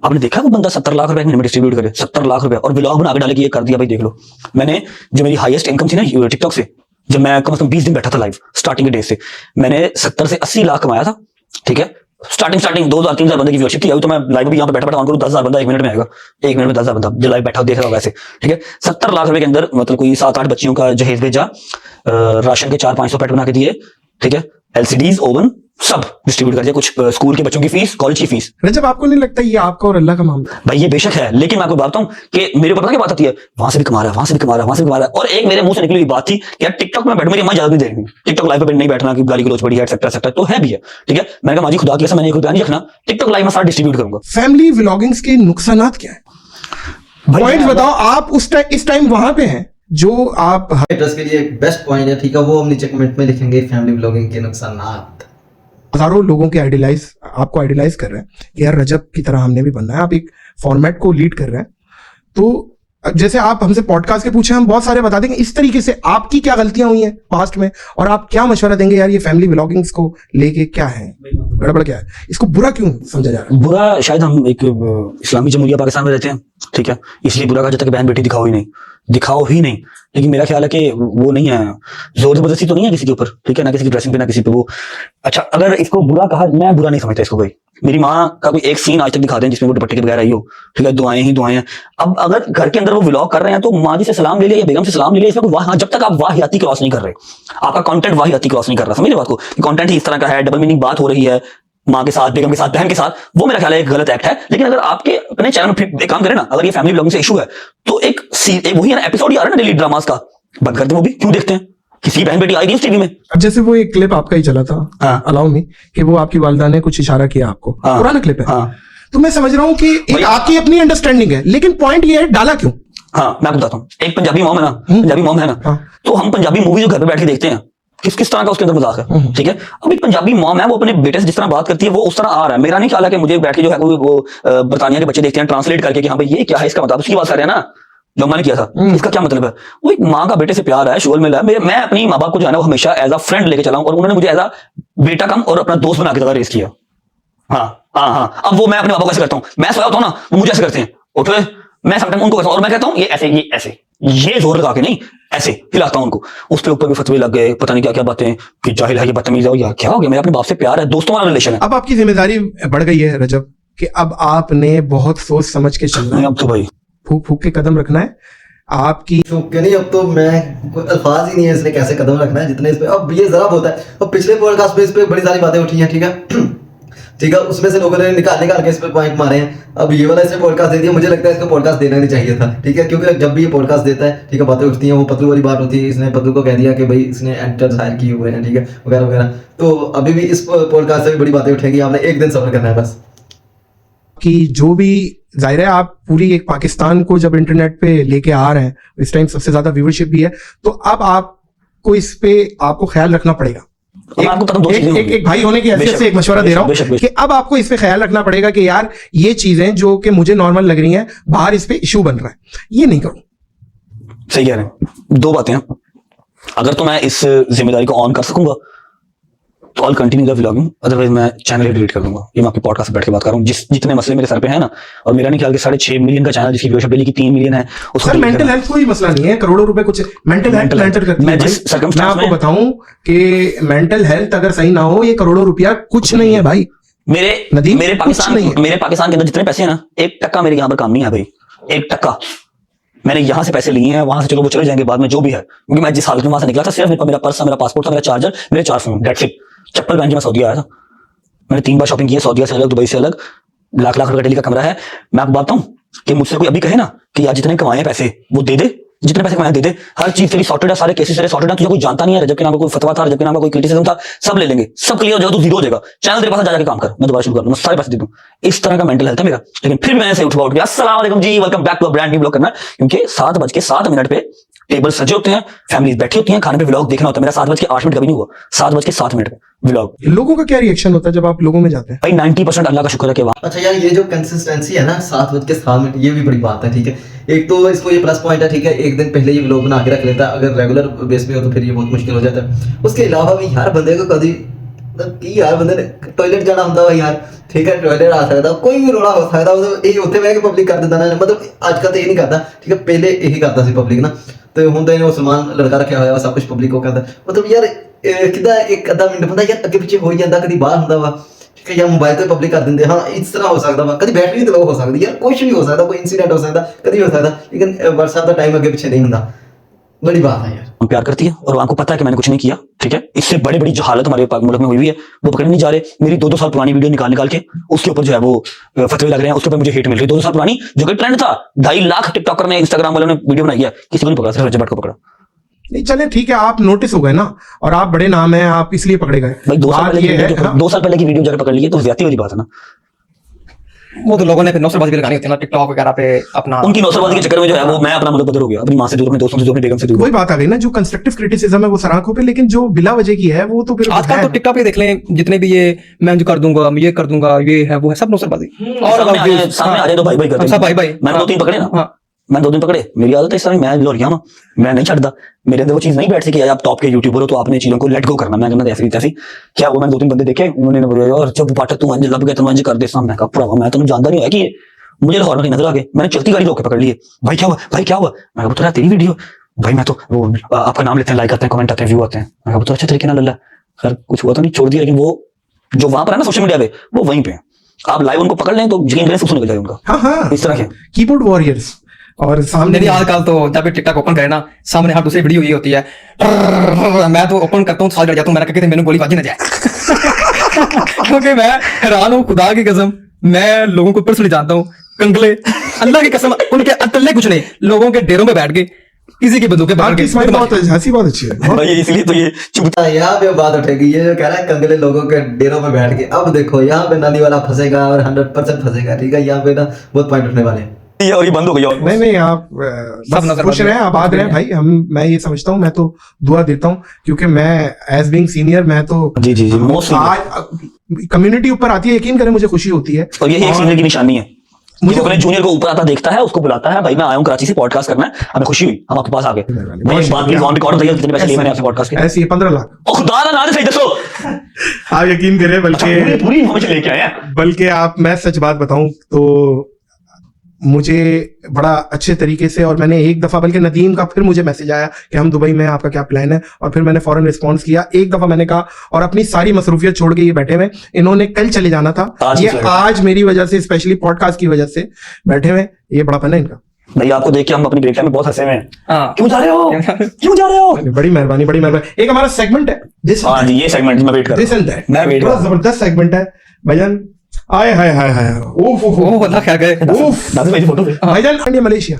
B: आपने देखा वो बंदा 70 लाख रुपए एक महीने में डिस्ट्रीब्यूट करे, 70 लाख रुपए, और व्लॉग बना के डाले कि ये कर दिया भाई देख लो। मैंने जो मेरी हाईएस्ट इनकम थी ना टिकटॉक से, जब मैं कम से कम 20 दिन बैठा था लाइव स्टार्टिंग के डेज से, मैंने 70 से 80 लाख कमाया था। ठीक है, स्टार्टिंग 2000-3000 बंदे की व्यूअरशिप थी। अभी तो मैं लाइव भी यहाँ पे बैठा ऑन करूँ 10,000 बंदा 1 मिनट में आएगा, 1 मिनट में 10,000 बंदा जो लाइव बैठा देख रहा होगा वैसे। ठीक है, 70 लाख रुपए के अंदर मतलब कोई 7-8 बच्चियों का जहेज भेजा, राशन के 400-500 पैकेट बना के दिए। ठीक है, LCDs, ओवन सब डिस्ट्रीब्यूट कर दिया, कुछ स्कूल के बच्चों की फीस, कॉलेज की फीस।
C: जब आपको नहीं लगता ये आपका और अल्लाह का मामला?
B: भाई ये बेशक है, लेकिन मैं आपको बताता हूँ कि मेरे ऊपर क्या बात आती है, वहां से भी कमा रहा है, वहां से भी कमा रहा है, वहां से भी कमा रहा है। और एक मेरे मुंह से निकली हुई बात थी कि यार टिकटॉक में बैठ, मेरी अम्मा इजाजत नहीं देगी टिकटॉक लाइव पे नहीं बैठना कि गाली गलौज पड़ी है एक्सेट्रा, तो है भी है। ठीक है, मैंने कहा माजी खुदा की कसम मैंने 1 रुपया नहीं रखना, टिकटॉक लाइव में साथ डिस्ट्रीब्यूट करूंगा।
C: फैमिली व्लॉगिंग्स के नुकसान क्या है, पॉइंट बताओ। आप इस टाइम वहां पे हैं जो आप
A: ट्रस्ट के लिए एक बेस्ट पॉइंट है, ठीक है, वो हम नीचे कमेंट में लिखेंगे, फैमिली ब्लॉगिंग के नुकसान।
C: हजारों लोगों के आपको आइडियलाइज कर रहे हैं कि यार रजब की तरह हमने भी बनना है, आप एक फॉर्मेट को लीड कर रहे हैं। तो जैसे आप हमसे पॉडकास्ट के पूछे, हम बहुत सारे बता देंगे। इस तरीके से आपकी क्या गलतियां हुई हैं पास्ट में, और आप क्या मशवरा देंगे यार ये फैमिली व्लॉगिंग्स को लेके क्या है गड़बड़, क्या है, इसको बुरा क्यों समझा जा रहा है?
B: बुरा शायद हम एक इस्लामी जमहूरिया पाकिस्तान में रहते हैं, ठीक है, इसलिए बुरा कहा जाता है कि बहन बेटी दिखाओ ही नहीं। लेकिन मेरा ख्याल है कि वो नहीं है, जोर जबरदस्ती तो नहीं है किसी के ऊपर, ठीक है, ना किसी की ड्रेसिंग पे ना किसी पे वो। अच्छा, अगर इसको बुरा कहा, मैं बुरा नहीं समझता इसको। कोई मेरी माँ का कोई एक सीन आज तक दिखा दें जिसमें वो दुपट्टे के बगैर आई हो, ठीक है, दुआएं ही दुआएं हैं। अब अगर घर के अंदर वो व्लॉग कर रहे हैं तो माँ जी से सलाम ले लिया या बेगम से सलाम ले लिया, इसमें कोई जब तक आप वाहियाती क्रॉस नहीं कर रहे, आपका कंटेंट वाहियाती क्रॉस नहीं कर रहा, समझ रहे बात को, कंटेंट ही इस तरह का है, डबल मीनिंग बात हो रही है माँ के साथ, बेगम के साथ, बहन के साथ, वो मेरा ख्याल है एक गलत एक्ट है। लेकिन अगर आपके अपने चैनल में एक काम करें ना, अगर ये फैमिली ब्लॉगिंग से इशू है तो एक वही है ना एपिसोड ही आ रहा है ना डेली ड्रामास का, बंद कर दें, वो भी क्यों देखते हैं, किसी बहन बेटी आएगी इस टीवी में।
C: अब जैसे वो एक क्लिप आपका ही चला था, अलाउ मी, कि वो आपकी वालिदा ने कुछ इशारा किया आपको, पुराना क्लिप है, तो मैं समझ रहा हूँ कि एक आपकी अपनी अंडरस्टैंडिंग है, लेकिन पॉइंट ये है डाला क्यों?
B: हाँ, मैं आपको बताता हूँ। एक पंजाबी मॉम है ना, पंजाबी मॉम है ना, तो हम पंजाबी मूवी जो घर पे बैठ के देखते हैं, किस तरह का उसके अंदर मजाक है, ठीक है। अब एक पंजाबी मॉम है, वो अपने बेटे से जिस तरह बात करती है वो उस तरह आ रहा है। मेरा नहीं ख्याल है कि मुझे बैठ के जो है वो बरतानिया के बच्चे देखते हैं ट्रांसलेट करके कि हाँ भाई ये क्या है, इसका मतलब उसकी बात कर रहे हैं ना जो मैंने किया था, इसका क्या मतलब है। वो एक माँ का बेटे से प्यार है, शुगर मिला है। मैं अपनी माँ बाप को जो है ना वो हमेशा एज अ फ्रेंड लेके चला हूं, और उन्होंने मुझे एज अ बेटा कम और अपना दोस्त बना के ज्यादा रेस किया। हाँ, अब वो मैं अपने बाबा को ऐसे करता हूँ, मैं सोया होता हूँ ना, वो मुझे ऐसे करते हैं, उठो, मैं समटाइम उनको करता हूँ, और मैं कहता हूँ ये ऐसे ये जोर लगा के नहीं, ऐसे हिलाता हूँ उनको। उसके ऊपर भी फतवे लग गए, पता नहीं क्या क्या बातें कि जाहिल है, ये बदतमीज है, या क्या हो गया। मेरा अपने बाप से प्यार है, दोस्तों वाला रिलेशन है।
C: अब आपकी जिम्मेदारी बढ़ गई है रजब, कि अब आपने बहुत सोच समझ के चलना है।
B: अब तो भाई
C: फूक के कदम रखना है आपकी।
A: नहीं, अब तो मैं कोई अल्फाज ही नहीं है इसने कैसे कदम रखना है जितने इस पे। अब ये जरा होता है, और पिछले पॉडकास्ट पे इस पे बड़ी सारी बातें उठी हैं, ठीक है, उसमें से लोगों ने निकाल के इस पे पॉइंट मारे हैं। अब ये वाला इसने पॉडकास्ट दे दिया, मुझे लगता है इसको पॉडकास्ट देना नहीं चाहिए था, ठीक है, क्योंकि जब भी ये पॉडकास्ट देता है, ठीक है, बातें उठती हैं, वो पतलू वाली बात होती है, इसने पतलू को कह दिया कि भाई इसने एडिटर्स हायर किए हुए हैं, ठीक है, वगैरह वगैरह। तो अभी भी इस पॉडकास्ट से भी बड़ी बातें उठेंगी, आपने एक दिन सफर करना है बस।
C: कि जो भी जाहिर है आप पूरी एक पाकिस्तान को जब इंटरनेट पे लेके आ रहे हैं, इस टाइम सबसे ज्यादा व्यूअरशिप भी है, तो अब आपको इस पे आपको ख्याल रखना पड़ेगा। एक भाई होने की हैसियत से एक मशवरा दे रहा हूं कि अब आपको इस पे ख्याल रखना पड़ेगा कि यार ये चीजें जो कि मुझे नॉर्मल लग रही हैं, बाहर इस पे इशू बन रहा है, ये नहीं करूं।
B: सही कह रहे हैं। दो बातें हैं, अगर तो मैं इस जिम्मेदारी को ऑन कर सकूंगा तो all continue the vlogging, otherwise मैं चैनल डिलीट कर दूंगा। ये मैं आपके पॉडकास्ट पे बैठ के बात कर रहा हूँ, जितने मसले मेरे सर पे है ना, और मेरा नहीं ख्याल कि 6.5 मिलियन का चैनल जिसकी व्यूअरशिप डेली की 3 मिलियन है,
C: उसका मेंटल हेल्थ कोई मसला नहीं है, करोड़ों रुपए कुछ मेंटल हेल्थ मैटर करती है। मैं आपको बताऊं कि मेंटल हेल्थ अगर सही ना हो, ये करोड़ों रुपया कुछ नहीं है भाई।
B: मेरे पाकिस्तान के अंदर जितने पैसे हैं ना, 1% मेरे यहाँ पर काम नहीं है भाई, 1%। मैंने यहाँ से पैसे लिए हैं, वहां से चलो वो चले जाएंगे बाद में जो भी है, क्योंकि मैं जिस हालत में वहां से निकला था, सिर्फ मेरा पर्स था, मेरा पासपोर्ट था, मेरा चार्जर, मेरे 4 फोन, दैट्स इट। चप्पल पहन के मैं सऊदी आया था। मैंने 3 बार शॉपिंग की है, सऊदी से अलग, दुबई से अलग, लाख रुपए डेली का कमरा है। मैं आपको बताता हूँ कि मुझसे कोई अभी कहे ना कि यार जितने कमाए हैं पैसे वो दे दे, जितने पैसे कमाए दे दे, हर चीज तेरी सॉर्टेड है, सारे केसेस तेरे सॉर्टेड है, तुझे कोई जानता नहीं है, रजब के नाम पे कोई फतवा था, रजब के नाम पे कोई क्रिटिसिज्म था, सब ले लेंगे, सब क्लियर हो जाएगा, तू जीरो हो जाएगा, चैनल तेरे पास जा जाके काम कर, मैं दोबारा शुरू कर दूंगा, सारे पैसे दे दूं। इस तरह का मेंटल हेल्थ है मेरा। लेकिन फिर मैंने से उठ गया, अस्सलाम वालेकुम जी, welcome back to a brand new blog करना, क्योंकि 7:07 पे टेबल सजे होते हैं, फैमिलीज बैठी होती हैं, खाने पे व्लॉग देखना होता है। मेरा 7:08 कभी नहीं हुआ, 7:07 पे व्लॉग।
C: लोगों का क्या रिएक्शन होता है जब आप लोगों में जाते हैं?
B: भाई 90% अल्लाह का शुक्र है कि वहाँ
A: अच्छा यार, ये जो कंसिस्टेंसी है ना 7:07, ये भी बड़ी बात है, ठीक है। एक तो इसको ये प्लस पॉइंट है, ठीक है, एक दिन पहले ये व्लॉग बना के रख लेता है, अगर रेगुलर बेस पे हो तो फिर ये बहुत मुश्किल हो जाता है। उसके अलावा भी यार बंदे को कभी की यार बंदे ने टॉयलेट जाना होता है यार, ठीक है, टॉयलेट आ सकता, कोई भी रोड़ा हो सकता, मतलब ये उत्थे बह के पब्लिक कर देता ना, मतलब आजकल तो ये नहीं करता, ठीक है, पहले यही करता सी पब्लिक ना, तो ਹੁਣ ਤਾਂ ਇਹਨੇ ਮੁਸਲਮਾਨ ਲੜਕਾ ਰੱਖਿਆ ਹੋਇਆ ਵਾ, ਸਭ ਕੁਝ ਪਬਲਿਕ ਕੋ ਕਰਦਾ, ਮਤਲਬ ਯਾਰ ਕਿਦਾਂ ਇੱਕ ਅੱਧਾ ਮਿੰਟ ਬੰਦਾ ਯਾਰ ਅੱਗੇ ਪਿੱਛੇ ਹੋ ਹੀ ਜਾਂਦਾ, ਕਦੀ ਬਾਹਰ ਹੁੰਦਾ ਵਾ, ਠੀਕ ਹੈ, ਜਾਂ ਮੋਬਾਈਲ ਤੇ ਪਬਲਿਕ ਕਰ ਦਿੰਦੇ, ਹਾਂ ਇਸ ਤਰ੍ਹਾਂ ਹੋ ਸਕਦਾ ਵਾ, ਕਦੀ ਬੈਟਰੀ ਤੇ ਲੋ ਹੋ ਸਕਦੀ ਯਾਰ, ਕੁਝ ਵੀ ਹੋ ਸਕਦਾ, ਕੋਈ ਇਨਸੀਡੈਂਟ ਹੋ ਸਕਦਾ, ਕਦੀ ਹੋ ਸਕਦਾ, लेकिन WhatsApp ਦਾ टाइम ਅੱਗੇ ਪਿੱਛे नहीं ਹੁੰਦਾ। बड़ी बात है यार,
B: हम प्यार करती है और वहां को पता है कि मैंने कुछ नहीं किया, ठीक है। इससे बड़ी बड़ी जो हालत हमारे मुल्क में हुई हुई है वो पकड़ने नहीं जा रहे। मेरी 2-2 साल पुरानी वीडियो निकाल के उसके ऊपर जो है वो फतवे लग रहे हैं, उसके ऊपर मुझे हेट मिल रही है। 2-2 साल पुरानी जो कि ट्रेंड था, 2.5 लाख टिकटॉकर ने, इंस्टाग्राम वालों ने वीडियो बनाई है, किसी को नहीं पकड़ा, सिर्फ रजब भट्ट को पकड़ा।
C: नहीं चले ठीक है, आप नोटिस हो गए ना, और आप बड़े नाम है, आप इसलिए पकड़े गए।
B: भाई 2 साल
C: बात
B: पहले
C: ये है, हाँ,
B: 2 साल पहले की वीडियो जाकर पकड़ ली है तो ज्यादा वाली बात है ना।
D: वो तो लोगों ने फिर नौसरबाजी भी लगानी होती है ना टिकटॉक वगैरह पे अपना,
B: उनकी नौसरबाजी के चक्कर में जो है वो मैं अपना मुल्क बदर हो गया, अपनी माँ से दूर, अपने दोस्तों से दूर, अपनी बेगम से दूर।
C: वही बात आ गई ना, जो कंस्ट्रक्टिव क्रिटिसिज्म है वो सराखों पे, लेकिन जो बिला वजह की है वो तो फिर
D: आजकल तो टिकटॉक पे देख लें, जितने भी ये मैं जो कर दूंगा, मैं ये कर दूंगा, ये है वो है, सब नौसरबाजी।
B: और सामने आ जाए तो भाई भाई करते हैं,
D: सब भाई भाई।
B: मैंने 2-3 पकड़े ना,
D: हाँ।
B: मैंने 2 दिन पकड़े, मेरी आदत है इस तरह, मैं लोरिया हूं, मैं नहीं छड़ता, मेरे अंदर वो चीज नहीं बैठ सी कि आप टॉप के यूट्यूबर हो तो आपने चीजों को लेट गो करना, मैं कहना ऐसी तैसी क्या वो। मैंने 2-3 बंदे देखे, उन्होंने बोला यार जब पाटा तू अंज लब गया तुम अंज कर दे, मैं कहा पूरा मैं तो जानता नहीं है कि ये, मुझे लाहौर में नजर आ गए, मैंने चलती गाड़ी रोक के पकड़ लिए, भाई क्या हुआ, भाई क्या हुआ, मैं कहा तेरी वीडियो, भाई मैं तो वो आपका नाम लेते हैं, लाइक करते हैं, कमेंट आते हैं, व्यू आते हैं, मैं कहा तो अच्छा तरीके ना लल्ला, खैर कुछ हुआ तो नहीं, छोड़ दिया। लेकिन वो जो वहां पर है ना सोशल मीडिया पे, वो वहीं पे आप लाइव उनको पकड़ लें तो यकीन करें सुसु निकल जाए उनका।
C: हाँ हाँ,
B: इस तरह के
C: कीबोर्ड वॉरियर्स। और सामने
D: नहीं आजकल तो जब टिकटॉक ओपन करे ना, सामने हर दूसरी वीडियो ये होती है, मैं तो ओपन करता हूँ साथ डर जाता हूँ, मैंने कहा मैंने गोली बाजी ना जाए क्योंकि मैं हैरान हूँ, खुदा की कसम, मैं लोगों को पर्सनली जानता हूँ, कंगले अल्लाह की कसम, उनके अतल्ले कुछ नहीं, लोगों के डेरों में बैठ के किसी की बंदूकें बाहर
C: आपकी स्माइल बहुत हंसी बहुत अच्छी है।
B: भाई इसलिए तो ये चुभता
A: यहाँ पे बात उठेगी, ये जो कह रहा है कंगले लोगों के डेरों में बैठ के, अब देखो यहाँ पे नाली वाला फंसेगा और 100% फंसेगा, ठीक है, यहाँ पे ना बहुत पॉइंट उठने वाले हैं।
B: है और ये बंद हो गई और
C: नहीं आप बस खुश रहें, आबाद रहें भाई, मैं ये समझता हूँ, मैं तो दुआ देता हूँ, क्योंकि मैं एज बीइंग सीनियर, मैं तो
B: जी जी जी मोस्ट
C: कम्युनिटी ऊपर आती है, यकीन करें मुझे खुशी होती है,
B: और यही एक सीनियर की निशानी है।
C: मुझे
B: अपने जूनियर को ऊपर आता देखता है, उसको बुलाता है, भाई मैं आया हूँ कराची से पॉडकास्ट करना है, हमें खुशी हुई, हम आपके पास आ गए, भाई एक बात प्लीज ऑन रिकॉर्ड बताइए कितने पैसे लिए मैंने आपसे पॉडकास्ट के?
C: ऐसी है 15 लाख।
B: ओ खुदा ना सही दसो,
C: आप यकीन करें, बल्कि
B: पूरी इन्फॉर्मेशन लेके आए हैं।
C: बल्कि आप, मैं सच बात बताऊं तो मुझे बड़ा अच्छे तरीके से, और मैंने एक दफा, बल्कि नदीम का फिर मुझे मैसेज आया कि हम दुबई में, आपका क्या प्लान है, और फिर मैंने फौरन रिस्पांस किया। एक दफा मैंने कहा, और अपनी सारी मसरूफियत छोड़ के ये बैठे हुए, इन्होंने कल चले जाना था, ये आज मेरी वजह से, स्पेशली पॉडकास्ट की वजह से बैठे हुए, ये बड़ापन है इनका।
B: भाई आपको देख के हम अपनी ब्रेक टाइम में बहुत हंसे हुए हैं।
D: हाँ।
B: क्यों जा रहे हो, क्यों जा रहे हो?
C: बड़ी मेहरबानी, बड़ी मेहरबानी। एक हमारा सेगमेंट है दिस,
B: हाँ जी, ये सेगमेंट मैं वेट कर रहा हूं, मैं वेट कर रहा हूं,
C: जबरदस्त सेगमेंट है भाईजान। आए हाय हाय हाय, ओफ ओफ
D: ओह अल्लाह क्या गए,
C: ओफ
B: दादी भाई की फोटो
C: भाईजान। इंडिया मलेशिया,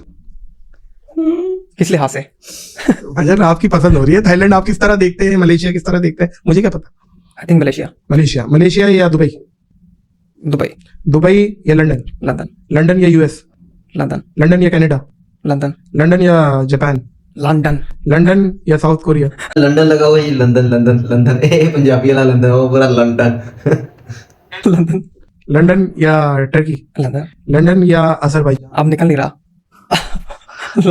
D: किस लिहाज से?
C: भाईजान आपकी पसंद हो रही है, थाईलैंड आप किस तरह देखते हैं, मलेशिया किस तरह देखते हैं, मुझे क्या पता।
D: I think Malaysia.
C: Malaysia, Malaysia या दुबई?
D: दुबई।
C: दुबई या लंदन?
D: लंदन।
C: लंदन या यूएस?
D: लंदन।
C: लंदन या कनाडा?
D: लंदन।
C: लंदन या जापान?
D: लंदन।
C: लंदन या साउथ कोरिया?
A: लंदन लगा हुआ, ये लंदन लंदन लंदन, पंजाबी वाला लंदन, वो पूरा लंदन।
D: लंदन।
C: लंदन या टर्की?
D: लंदन।
C: लंदन या अजरबैजान?
D: अब निकल नहीं रहा।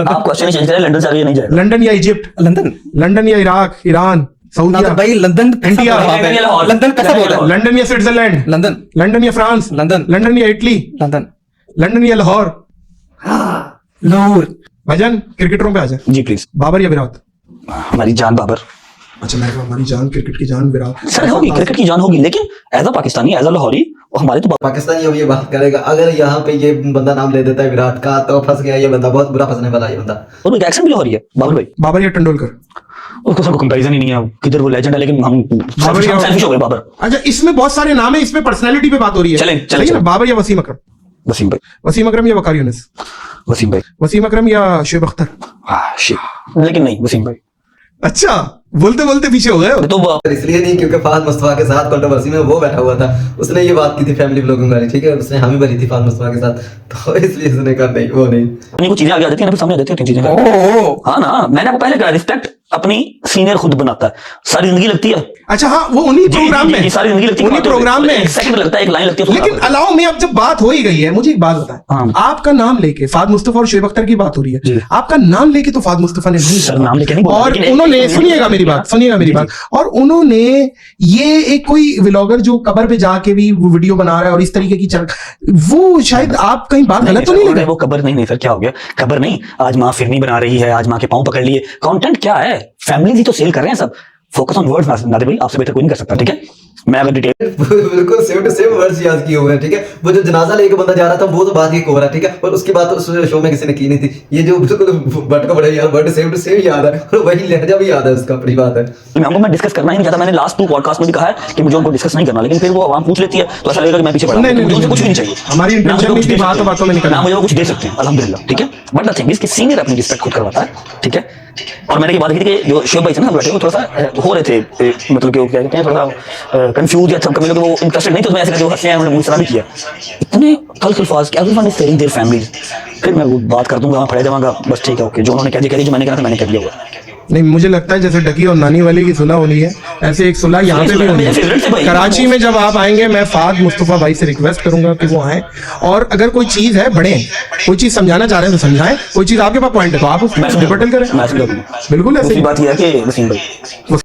B: आप क्वेश्चन चेंज करें, लंदन से आगे नहीं जाएगा।
C: लंदन या इजिप्ट?
D: लंदन।
C: लंदन या इराक, ईरान, सऊदीया?
D: भाई लंदन,
C: इंडिया,
D: लंदन कैसा बोल रहा है?
C: लंदन या स्विट्जरलैंड?
D: लंदन।
C: लंदन या फ्रांस?
D: लंदन।
C: लंदन या इटली?
D: लंदन।
C: लंदन या लाहौर?
D: लाहौर।
C: भाईजान क्रिकेटरों पे आ जाए,
B: जी प्लीज।
C: बाबर या विराट?
B: हमारी जान बाबर।
C: अच्छा, मैं हमारी जान, क्रिकेट की जान विराट।
B: सर होगी, क्रिकेट की जान होगी, लेकिन as a Pakistani, as a Lahori, हमारे तो
A: पाकिस्तानी अब ये बात करेगा, अगर यहाँ पे ये बंदा नाम ले देता है विराट का, तो फंस गया ये बंदा, बहुत बुरा फंसने वाला ये बंदा।
B: और एक एक्शन भी लाहौरी है, बाबर भाई।
C: बाबर या तेंदुलकर?
B: उसको सबको कंपैरिजन ही नहीं है, किधर वो लेजेंड है, लेकिन हम सेल्फिश हो गए बाबर।
C: अच्छा, इसमें बहुत सारे नाम है, इसमें पर्सनैलिटी पे बात हो रही है।
B: चलें,
C: सही है ना? बाबर या वसीम अकरम?
B: वसीम भाई।
C: वसीम अकरम या वकार यूनिस?
B: वसीम भाई।
C: वसीम अकरम या शुएब अख्तर?
B: लेकिन नहीं, वसीम भाई।
C: अच्छा, बोलते बोलते पीछे हो गए हो।
B: तो
A: इसलिए नहीं क्योंकि फहद मुस्तफा के साथ कंट्रोवर्सी में वो बैठा हुआ था, उसने ये बात की थी फैमिली ब्लॉगिंग वाली, ठीक है, उसने हामी भरी थी फहद मुस्तफा के साथ, तो इसलिए उसने कहा नहीं वो नहीं।
B: कुछ चीजें आगे आ जाती है ना, फिर सामने आ जाती है चीजें। हाँ ना, मैंने आपको पहले कहा, रिस्पेक्ट अपनी सीनियर खुद बनाता है। सारी जिंदगी लगती है।
C: अच्छा हाँ, वो उन्हीं प्रोग्राम में,
B: सारी जिंदगी लगती है,
C: उन्हीं प्रोग्राम में
B: एक सेकंड लगता है, एक लाइन लगती है।
C: लेकिन अलाउ में अब जब बात हो ही गई है, मुझे एक बात बताएं,
B: हाँ।
C: आपका नाम लेके फहद मुस्तफा और शुएब अख्तर की बात हो रही
B: जी।
C: है, आपका नाम लेके तो फहद मुस्तफा ने नहीं
B: सर,
C: बोला।
B: नाम लेके नहीं बोला,
C: और
B: लेकिन
C: उन्होंने,
B: एक-
C: सुनिएगा मेरी बात, सुनिएगा मेरी बात, और उन्होंने ये एक कोई व्लॉगर जो कबर पे जाके भी वीडियो बना रहा है और इस तरीके की वो शायद आप कहीं बात गलत तो नहीं लगे?
B: वो कबर नहीं सर, क्या हो गया? कबर नहीं, आज माँ फिरनी बना रही है, आज माँ के पांव पकड़ लिए। कंटेंट क्या है? फैमिली ही तो सेल कर रहे हैं सब। फोकस ऑन वर्ड्स नादे भाई, आपसे बेहतर कोई नहीं कर सकता, ठीक है? मैं अगर डिटेल
A: बिल्कुल सेम टू सेम वर्ड्स याद किए हुए हैं, ठीक है। वो जो जनाजा लेके बंदा जा रहा था वो तो बात एक हो रहा है, ठीक है, और उसकी बात तो उस शो में किसी ने की नहीं थी। ये जो बिल्कुल बटका बड़ा यार वर्ड सेम टू सेम याद है और वही लहजा भी याद है उसका, अपनी बात है।
B: मैं डिस्कस करना ही नहीं चाहता। मैंने लास्ट 2 पॉडकास्ट में भी कहा है कि मुझे उनको डिस्कस नहीं करना, लेकिन फिर वो आवाम पूछ लेती है तो ऐसा लगेगा कि मैं पीछे पड़ा हूं।
C: नहीं,
B: मुझे उनसे कुछ भी नहीं चाहिए।
C: हमारी
B: ना मुझे
C: इंटेंशन
B: वो
C: नहीं
B: कुछ
C: थी
B: दे
C: बातों
B: सकते
C: बातों में
B: हैं,
C: निकलना।
B: ना मुझे वो कुछ दे सकते हैं, अल्हम्दुलिल्लाह, ठीक है। बट द थिंग इज कि सीनियर अपनी रिस्पेक्ट खुद करवाता है, ठीक है। और मैंने ये बात की थी कि जो शुएब भाई थे ना बैठे, वो थोड़ा सा हो रहे थे, मतलब कि वो क्या कहते हैं, थोड़ा कंफ्यूज या सब कभी वो इंटरेस्टेड नहीं, तो मैं ऐसे करके हंसने आए, उन्होंने मुझे सलाह भी किया। इतने तल्ख अल्फाज कि everyone is sharing their families. फिर मैं वो बात कर दूंगा, पढ़े जाऊंगा, बस ठीक है, ओके, जो उन्होंने कह दिया, जो मैंने कहा था मैंने कह दिया हुआ।
C: नहीं, मुझे लगता है जैसे डकी और नानी वाले की सुलह होनी है, ऐसे एक सुलह यहाँ पे भी होनी है। कराची में जब आप आएंगे, मैं फहद मुस्तफा भाई से रिक्वेस्ट करूंगा कि वो आए, और अगर कोई चीज है बढ़े, कोई चीज समझाना चाह रहे हैं तो समझाएं, कोई चीज आपके पास पॉइंट है तो आप उसको रिबटल करें। बिल्कुल ऐसे
B: बात यह है कि वसीम भाई